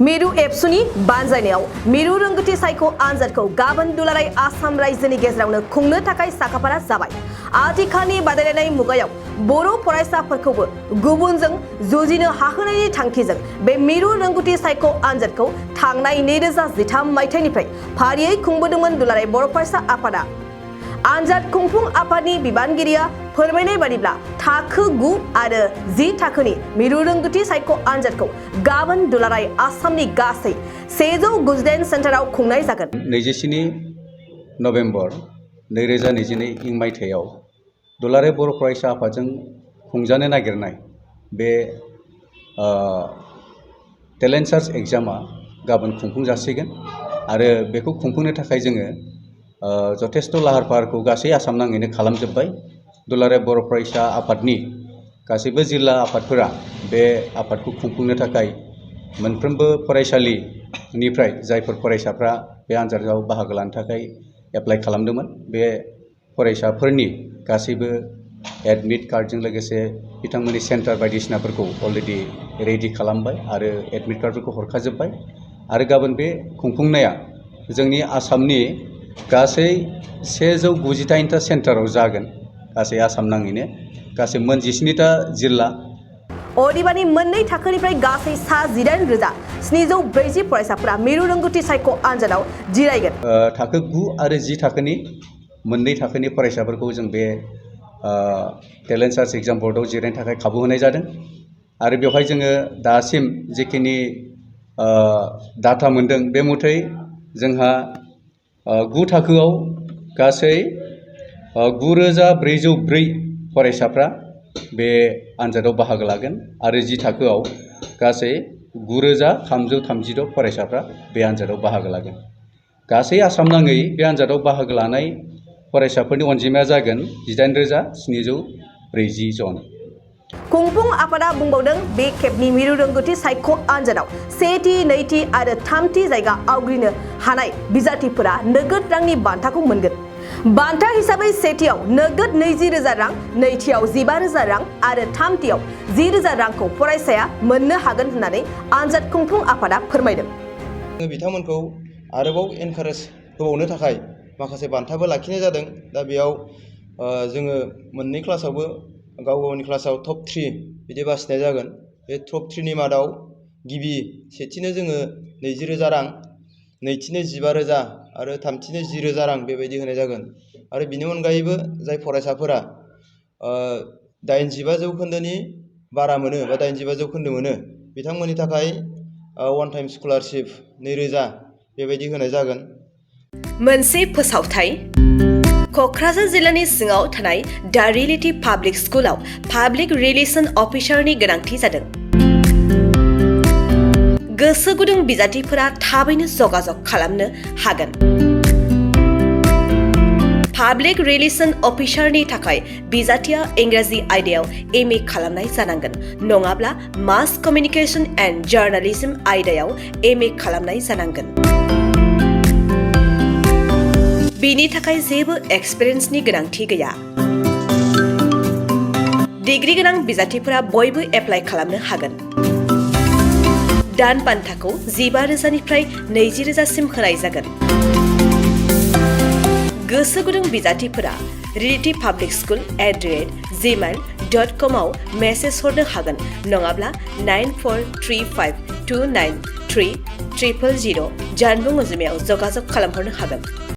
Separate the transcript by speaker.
Speaker 1: मिरु एबसुनि बानजायनायाव मिरु रोंगौथि सायख' आनजादखौ गाबोन दुलाराय आसाम रायजोनि गेजेरावनो खुंनो थाखाय साखाफारा जाबाय। आथिखालनि बादायलायनाय मुगायाव बर' फरायसाफोरखौबो गुबुनजों जुजिनो हाहोनायनि थांखिजों बे मिरु रोंगौथि सायख' आनजादखौ थांनाय 2013 मायथाइनिफ्राय फारियै खुंबोदोंमोन दुलाराय बर' फरायसा आफादा। आनजाद खुंफुं आफादनि बिबानगिरिया फोरमायनाय बादिब्ला थाखो 9 आरो 10 थाखोनि मिरु रोंगौथि सायख' आनजादखौ गाबोन दुलाराय आसामनि गासै 198 सेन्टाराव खुंनाय जागोन।
Speaker 2: 27 नभेम्बर 2022 इं मायथाइयाव दुलाराय बर' फरायसा आफादजों खुंजानो नागिरनाय बे टेलेन्ट सार्च एग्जामा गाबोन खुंफुं जासिगोन आरो बेखौ खुंफुंनो थाखाय जोङो जथेस्थ' लाहार फाहारखौ गासै आसाम नाङैनो खालामजोब्बाय। दुलाराय बर' फरायसा आफादनि गासैबो जिल्ला आफादफोरा बे आफादखौ खुंफुंनो थाखाय मोनफ्रोमबो फरायसालिनिफ्राय जायफोर फरायसाफ्रा बे आनजादाव बाहागो लानो थाखाय एप्लाइ खालामदोंमोन बे फरायसाफोरनि गासैबो एडमिट कार्डजों लोगोसे बिथांमोननि सेन्टार बायदिसिनाफोरखौ अलरेडि रेडि खालामबाय आरो एडमिट कार्डफोरखौ हरखाजोब्बाय आरो गाबोन बे खुंफुंनाया जोंनि आसामनि गासै 198टा सेन्टाराव जागोन। गासै आसाम नाङैनो गासै 17टा जिल्ला।
Speaker 1: अदेबानि मोननै थाखोनिफ्राय गासै 18,740 फरायसाफोरा मिरु रोंगौथि सायख' आनजादाव जिरायगोन।
Speaker 2: थाखो 9 आरो 10 थाखोनि मोननै थाखोनि फरायसाफोरखौ जों बे टेलेन्ट सार्च एग्जाम बर्डआव जिरायनो थाखाय खाबु होनाय जादों आरो बेवहाय जोङो दासिम जिखिनि डाटा मोनदों बे मथै जोंहा 9 थाखोआव गासै 9,404 फरायसाफ्रा बे आनजादाव बाहागो लागोन आरो 10 थाखोआव गासै 9,336 फरायसाफ्रा बे आनजादाव बाहागो लागोन। गासै आसाम नाङै बे आनजादाव बाहागो लानाय फरायसाफोरनि अनजिमाया जागोन 18,740 जन।
Speaker 1: खुंफुं आफादा बुंबावदों बे खेबनि मिरु रोंगौथि सायख' आनजादाव 1थि, 2थि आरो 3थि जायगा आवग्रिनो हानाय बिजाथिफोरा नोगोद रांनि बान्थाखौ मोनगोन। बान्था हिसाबै 1थियाव नोगोद 20,000 रां, 2थियाव 15,000 रां आरो 3थियाव 10,000 रांखौ फरायसाया मोननो हागोन होननानै आनजाद खुंफुं आफादा फोरमायदों।
Speaker 3: बिथांमोनखौ आरोबाव एनकारेज होबावनो थाखाय माखासे बान्थाबो लाखिनाय जादों। दा बेयाव जोङो मोननै क्लासावबो गावनि क्लासाव टप 3 बिदि बासिनाय जागोन। बे टप 3नि मादाव सेथिनो जोङो 20,000 रां, नैथिनो 15,000 आरो थामथिनो 10,000 रां बेबायदि होनाय जागोन। आरो बिनि अनगायैबो जाय फरायसाफोरा 85 जौखोन्दोनि बारा मोनो बा 85 जौखोन्दो मोनो बिथांमोननि थाखाय वान टाइम स्कलारशिप 2,000 बेबायदि होनाय जागोन।
Speaker 1: मोनसे फोसावथाय क'क्राझार जिल्लानि सिङाव थानाय दा रियेलिटी पाब्लिक स्कुलाव पाब्लिक रिलेशन अफिसारनि गोनांथि जादों। गोसो गुदुं बिजाथिफोरा थाबैनो जगाजग खालामनो हागोन। पाब्लिक रिलेशन अफिसारनि थाखाय बिजाथिया इंराजि आयदायाव MA खालामनाय जानांगोन, नङाब्ला मास कमिउनिकेशन एन्ड जार्नालिज्म आयदायाव MA खालामनाय जानांगोन। बिनि थाखाय जेबो एक्सपिरियेन्सनि गोनांथि गैया। डिग्री गोनां बिजाथिफोरा बयबो एप्लाइ खालामनो हागोन। दान बान्थाखौ 15,000निफ्राय 20,000सिम होनाय जागोन। गोसो गुदुं बिजाथिफोरा reality_public_school@gmail.com आव मेसेज हरनो हागोन, नङाब्ला 9435293000 जानबुं अनजिमायाव जगाजग खालामहरनो हागोन।